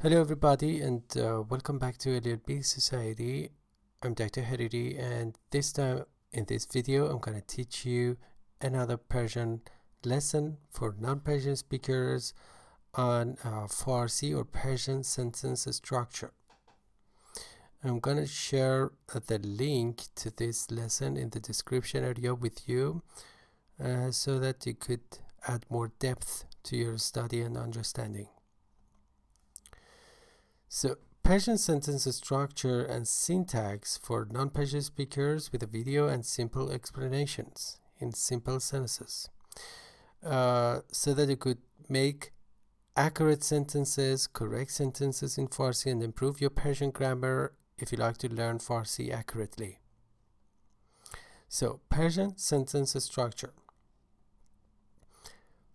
Hello everybody and welcome back to LLB Society. I'm Dr. Hariri, and this time in this video I'm going to teach you another Persian lesson for non-Persian speakers on Farsi or Persian sentence structure. I'm going to share the link to this lesson in the description area with you so that you could add more depth to your study and understanding. So, Persian sentence structure and syntax for non-Persian speakers with a video and simple explanations in simple sentences, so that you could make accurate sentences, correct sentences in Farsi, and improve your Persian grammar if you like to learn Farsi accurately. So, Persian sentence structure.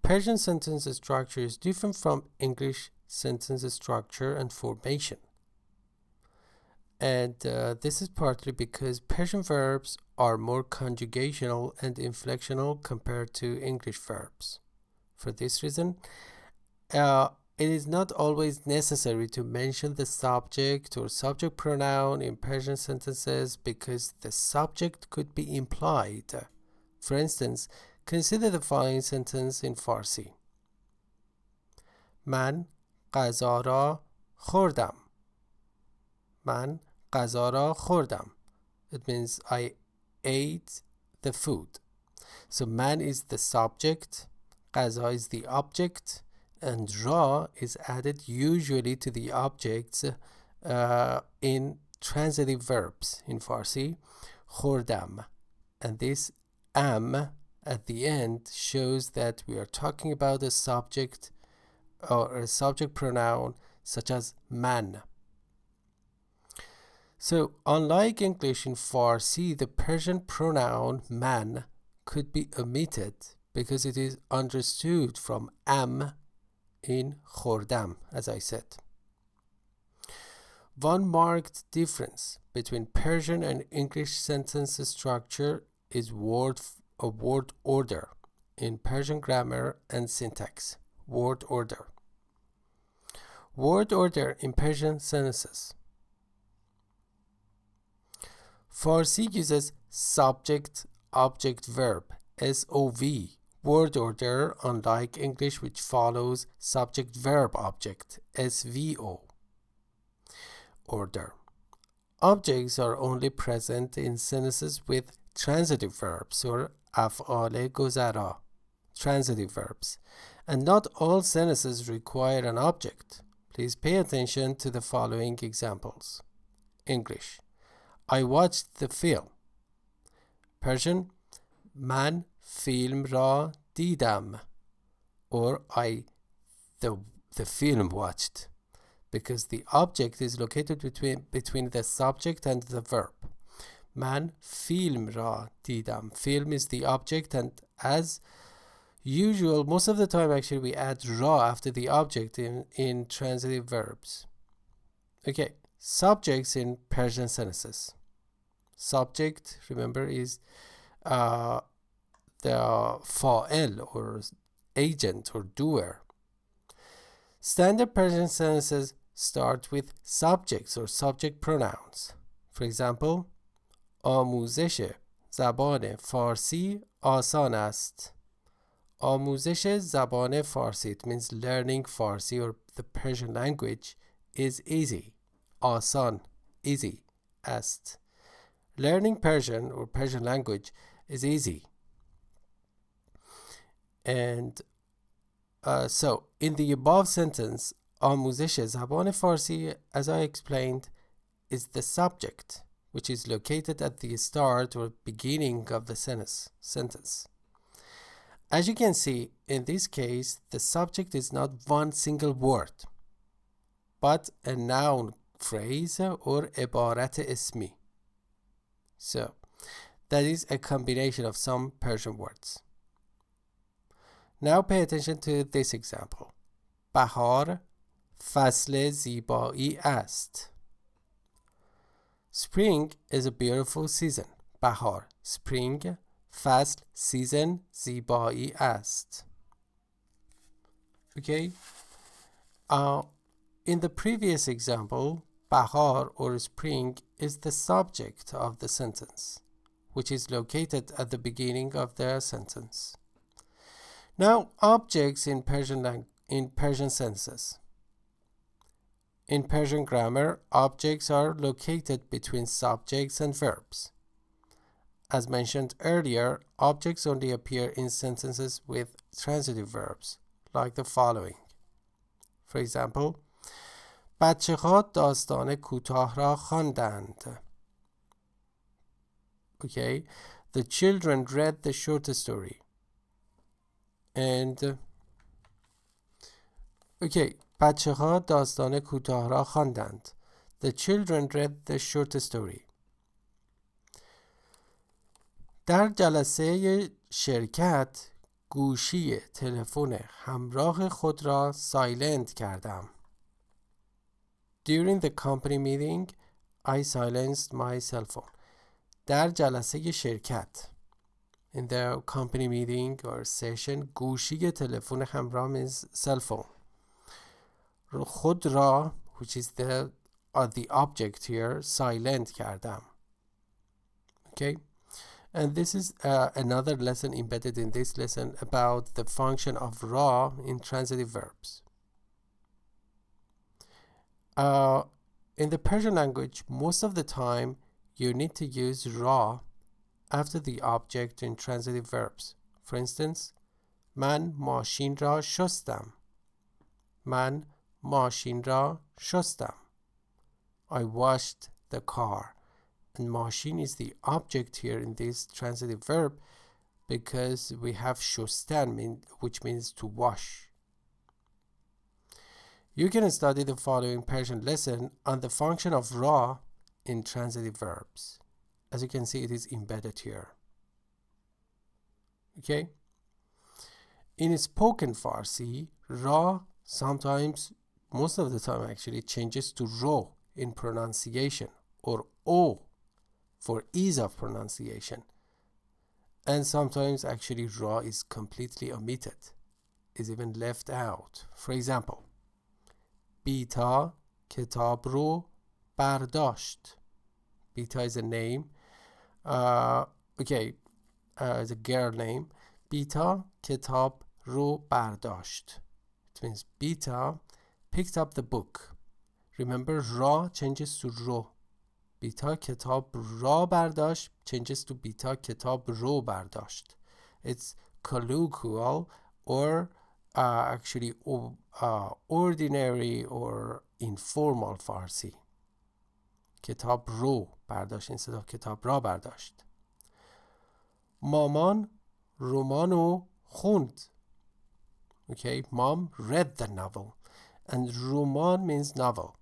Persian sentence structure is different from English sentence structure and formation. And this is partly because Persian verbs are more conjugational and inflectional compared to English verbs. For this reason, it is not always necessary to mention the subject or subject pronoun in Persian sentences because the subject could be implied. For instance, consider the following sentence in Farsi. من غذا را خوردم. من غذا را خوردم. It means I ate the food. So man is the subject, غذا is the object, and ra is added usually to the objects in transitive verbs in Farsi. خوردم. And this am at the end shows that we are talking about a subject or a subject pronoun such as man. So, unlike English, in Farsi, the Persian pronoun man could be omitted because it is understood from am in khordam, as I said. One marked difference between Persian and English sentence structure is word order in Persian grammar and syntax. Word order. Word order in Persian sentences. Farsi uses subject, object, verb, SOV, word order, unlike English, which follows subject, verb, object, SVO order. Objects are only present in sentences with transitive verbs or af'al gozara, transitive verbs, and not all sentences require an object. Please pay attention to the following examples. English. I watched the film. Persian. من فیلم را دیدم. Or the film watched, because the object is located between the subject and the verb. من فیلم را دیدم. Film is the object, and as usual, most of the time actually we add ra after the object in transitive verbs. Okay, subjects in Persian sentences. Subject, remember, is the fa'il or agent or doer. Standard Persian sentences start with subjects or subject pronouns. For example, آموزش زبان فارسی آسان است. آموزش زبان فارسی, it means learning Farsi or the Persian language, is easy. آسان, easy. است. Learning Persian or Persian language is easy. And so in the above sentence, آموزش زبان فارسی, as I explained, is the subject, which is located at the start or beginning of the sentence. As you can see, in this case, the subject is not one single word, but a noun phrase or عبارت اسمی. So, that is a combination of some Persian words. Now pay attention to this example. بهار فصل زیبایی است. Spring is a beautiful season. بهار, spring, فصل, season, زیبایی است. Okay. In the previous example, bahar or spring is the subject of the sentence, which is located at the beginning of the sentence. Now, objects in Persian sentences. In Persian grammar, objects are located between subjects and verbs. As mentioned earlier, objects only appear in sentences with transitive verbs, like the following. For example, بچه‌ها داستان کوتاه را خواندند. Okay, the children read the short story. And okay, بچه‌ها داستان کوتاه را خواندند. The children read the short story. در جلسه شرکت گوشی تلفن همراه خود را سایلنت کردم. During the company meeting, I silenced my cell phone. در جلسه شرکت. In the company meeting or session, گوشی تلفن همراه means cell phone. خود را, which is the object here, silent کردم. Okay? And this is another lesson embedded in this lesson about the function of ra in transitive verbs. In the Persian language, most of the time, you need to use ra after the object in transitive verbs. For instance, من ماشین را شستم. من ماشین را شستم. I washed the car. And ماشین is the object here in this transitive verb because we have شستن, which means to wash. You can study the following Persian lesson on the function of ra in transitive verbs. As you can see, it is embedded here. Okay? In spoken Farsi, ra sometimes, most of the time actually, changes to ro in pronunciation, or o for ease of pronunciation. And sometimes actually ra is completely omitted, is even left out. For example, بیتا کتاب رو برداشت. بیتا is a name. It's a girl name. بیتا کتاب رو برداشت. It means Beta picked up the book. Remember, ra changes to ro. بیتا کتاب را برداشت changes to بیتا کتاب رو برداشت. It's colloquial or actually ordinary or informal Farsi. کتاب رو برداشت instead of کتاب را برداشت. مامان رمانو خوند. Okay, mom read the novel. And roman means novel.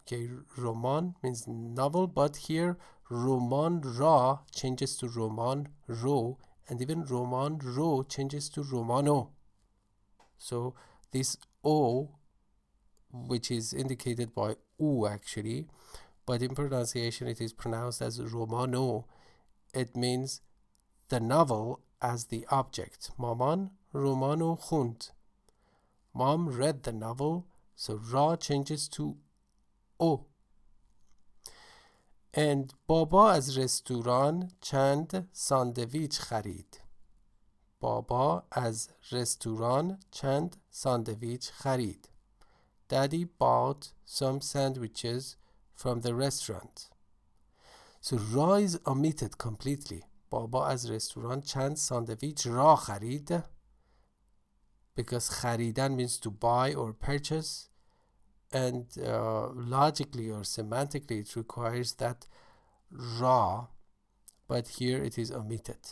Okay, roman means novel, but here roman ra changes to roman ro, and even roman ro changes to romano. So this o, which is indicated by u actually, but in pronunciation it is pronounced as romano. It means the novel as the object. Maman romano khund. Mom read the novel, so ra changes to o. And بابا از رستوران چند ساندویچ خرید. بابا از رستوران چند ساندویچ خرید. Daddy bought some sandwiches from the restaurant. So ra is omitted completely. بابا از رستوران چند ساندویچ را خرید. Because خریدن means to buy or purchase. And logically or semantically it requires that ra, but here it is omitted.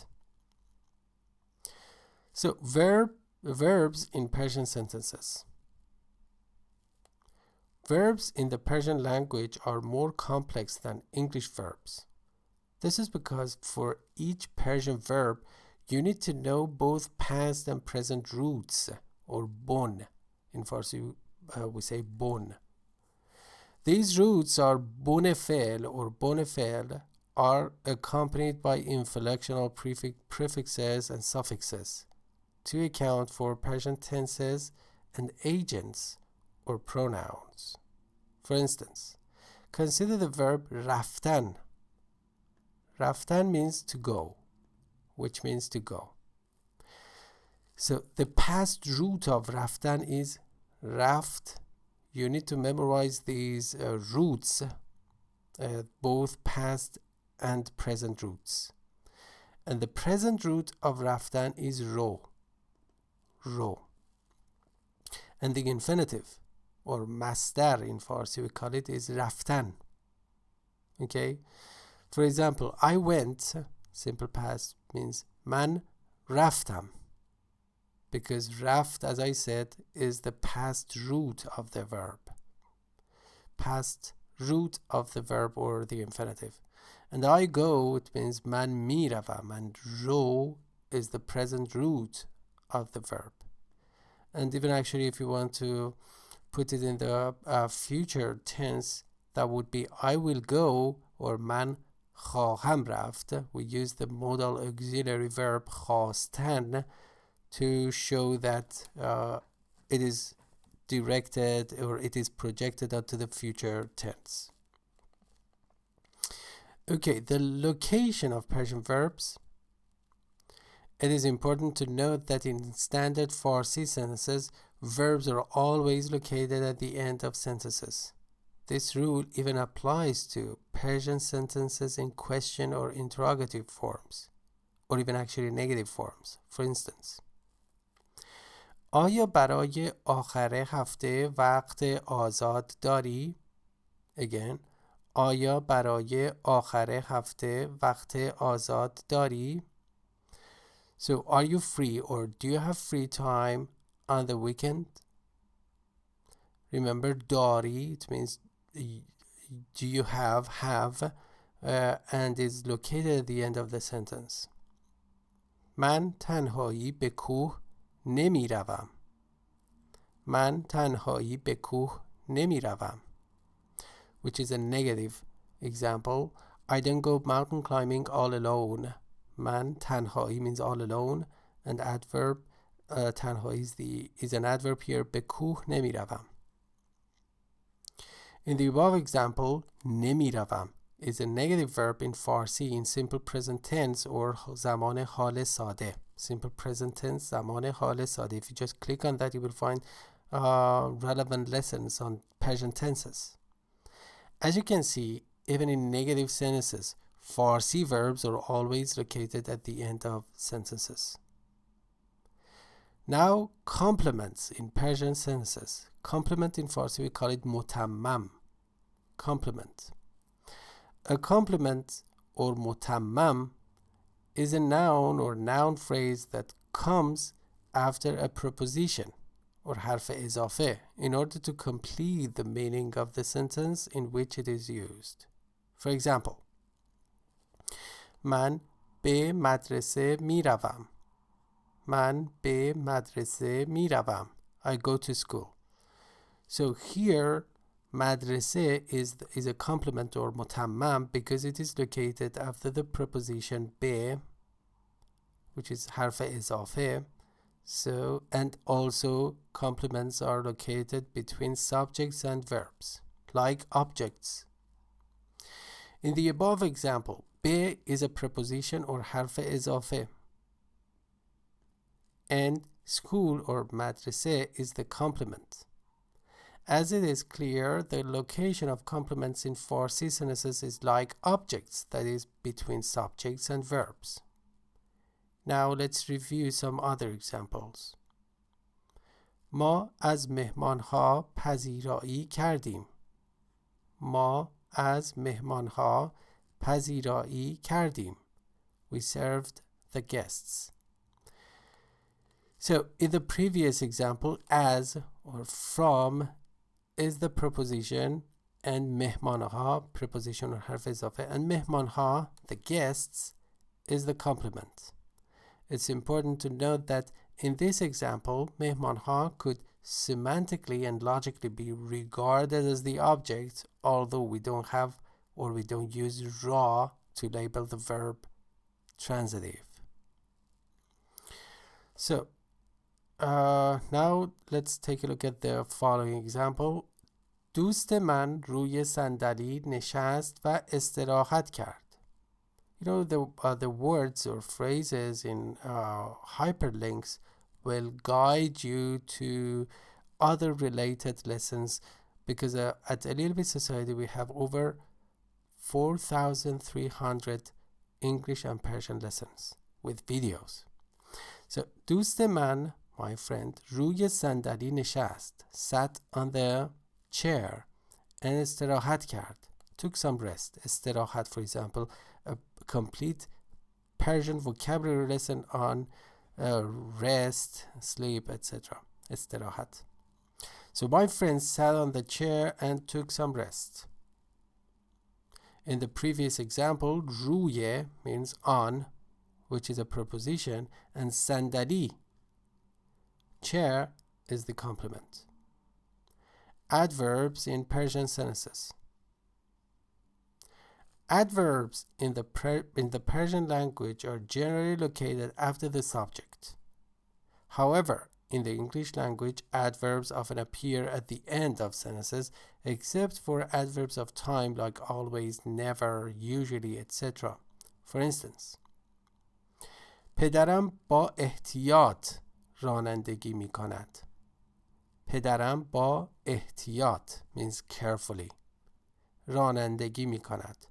So verbs in Persian sentences. Verbs in the Persian language are more complex than English verbs. This is because for each Persian verb you need to know both past and present roots, or bon. In Farsi we say bon. These roots are bon fel or bon fel are accompanied by inflectional prefixes and suffixes to account for Persian tenses and agents or pronouns. For instance, consider the verb رفتن. رفتن means to go, which means to go. So the past root of رفتن is رفت. You need to memorize these roots, both past and present roots. And the present root of رفتن is رو. And the infinitive or مصدر in Farsi we call it is رفتن. Okay? For example, I went, simple past means من رفتم. Because رفت, as I said, is the past root of the verb. Past root of the verb or the infinitive. And I go, it means من میروم. And رو is the present root of the verb. And even actually if you want to put it in the future tense, that would be I will go or من خواهم رفت. We use the modal auxiliary verb خواستن to show that it is directed or it is projected onto the future tense. Okay, the location of Persian verbs. It is important to note that in standard Farsi sentences, verbs are always located at the end of sentences. This rule even applies to Persian sentences in question or interrogative forms, or even actually negative forms. For instance, آیا برای آخر هفته وقت آزاد داری؟ Again, آیا برای آخر هفته وقت آزاد داری؟ So, are you free or do you have free time on the weekend? Remember, داری, it means do you have, and is located at the end of the sentence. من تنهایی به کوه نمی روم. من تنهایی به کوه نمی روم. Which is a negative example. I don't go mountain climbing all alone. من تنهایی means all alone, and adverb تنهایی is an adverb here. به کوه نمی روم. In the above example, نمی روم is a negative verb in Farsi in simple present tense or زمان حال ساده. Simple present tense, زمان حال ساده. If you just click on that, you will find relevant lessons on Persian tenses. As you can see, even in negative sentences, Farsi verbs are always located at the end of sentences. Now, complements in Persian sentences. Complement in Farsi, we call it mutammam. Complement. A complement or mutammam is a noun or noun phrase that comes after a preposition or حرف اضافه in order to complete the meaning of the sentence in which it is used. For example, من به مدرسه می روم. من به مدرسه می روم. I go to school. So here, مدرسه is a complement or متمم because it is located after the preposition به, which is حرف اضافه. So, and also complements are located between subjects and verbs, like objects. In the above example, به is a preposition or حرف اضافه, and school or مدرسه is the complement. As it is clear, the location of complements in Farsi sentences is like objects, that is, between subjects and verbs. Now let's review some other examples. ما از مهمانها پذیرایی کردیم. ما از مهمانها پذیرایی کردیم. We served the guests. So in the previous example, as or from is the preposition, and مهمانها, preposition or حرف اضافه, and مهمانها, the guests, is the complement. It's important to note that in this example, مهمانها could semantically and logically be regarded as the object, although we don't have or we don't use را to label the verb transitive. So now let's take a look at the following example. دوست من روی صندلی نشست و استراحت کرد. You know, the words or phrases in hyperlinks will guide you to other related lessons because at A Little Bit Society we have over 4,300 English and Persian lessons with videos. So دوست من, my friend, روی صندلی نشست, sat on the chair and استراحت کرد, took some rest. استراحت, for example, a complete Persian vocabulary lesson on rest, sleep, etc. استراحت. So my friend sat on the chair and took some rest. In the previous example, روی means on, which is a preposition, and صندلی, chair, is the complement. Adverbs in Persian sentences. Adverbs in the Persian language are generally located after the subject. However, in the English language, adverbs often appear at the end of sentences, except for adverbs of time like always, never, usually, etc. For instance, پدرم با احتیاط رانندگی می کند. پدرم با احتیاط means carefully. رانندگی می کند.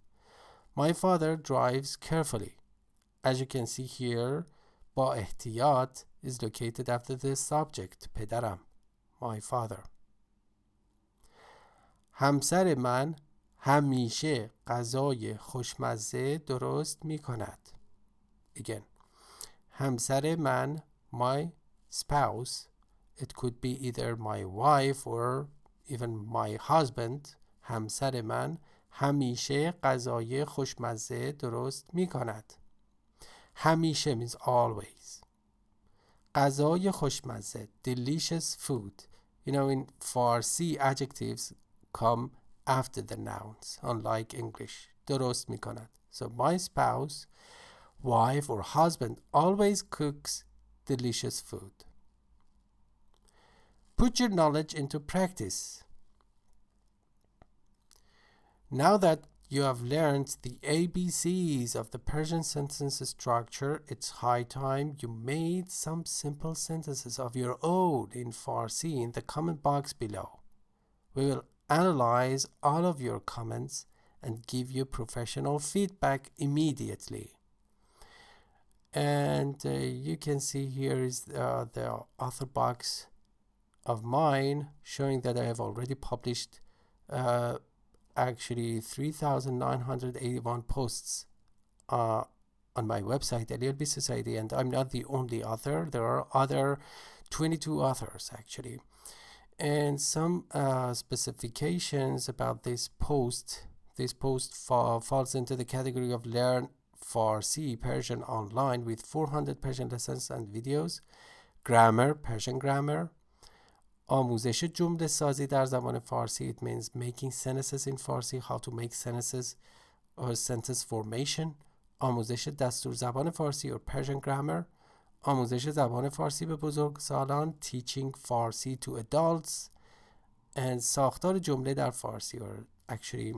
My father drives carefully. As you can see here, با احتیاط is located after the subject, پدرم, my father. همسر من همیشه غذای خوشمزه درست می کند. Again, همسر من, my spouse, it could be either my wife or even my husband. همسر من همیشه غذای خوشمزه درست می کند. همیشه means always. غذای خوشمزه, delicious food. You know, in Farsi, adjectives come after the nouns, unlike English. درست می کند. So my spouse, wife or husband always cooks delicious food. Put your knowledge into practice. Now that you have learned the ABCs of the Persian sentence structure, it's high time you made some simple sentences of your own in Farsi in the comment box below. We will analyze all of your comments and give you professional feedback immediately. And you can see here is the author box of mine showing that I have already published actually 3,981 posts on my website, A Little Bit Society, and I'm not the only author. There are other 22 authors actually. And some specifications about this post. This post falls into the category of Learn Farsi Persian online with 400 Persian lessons and videos. Grammar, Persian grammar. آموزش جمله سازی در زبان فارسی, it means making sentences in Farsi, how to make sentences or sentence formation. آموزش دستور زبان فارسی or Persian grammar. آموزش زبان فارسی به بزرگسالان, teaching Farsi to adults. And ساختار جمله در فارسی or actually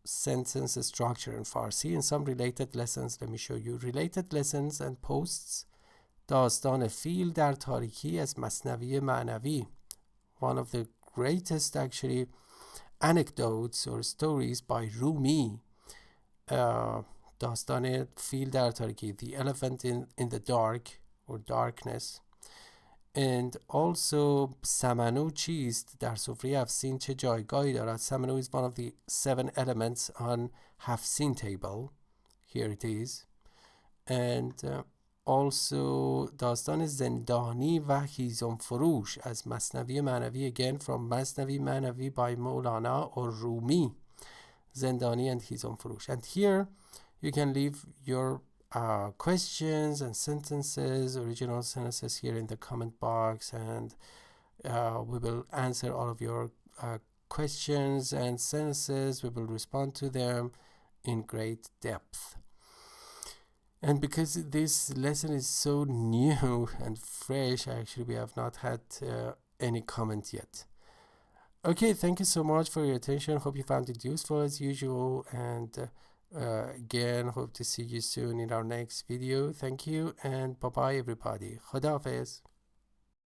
sentence structure in Farsi and some related lessons. Let me show you related lessons and posts. داستان فیل در تاریکی از مثنوی معنوی. One of the greatest actually anecdotes or stories by Rumi. داستان فیل در تاریکی, the elephant in the dark or darkness. And also سمنو چیست در سفره هفسین چه جایگاهی دارد. سمنو is one of the 7 elements on هفسین table. Here it is. And also داستان زندانی و هیزم فروش از مثنوی معنوی, again from مثنوی معنوی by Maulana or Rumi. زندانی and هیزم فروش. And here you can leave your questions and sentences, original sentences here in the comment box, and we will answer all of your questions and sentences. We will respond to them in great depth. And because this lesson is so new and fresh, actually we have not had any comment yet. Okay, thank you so much for your attention. Hope you found it useful as usual, and again, hope to see you soon in our next video. Thank you, and bye bye everybody. Khuda Hafiz.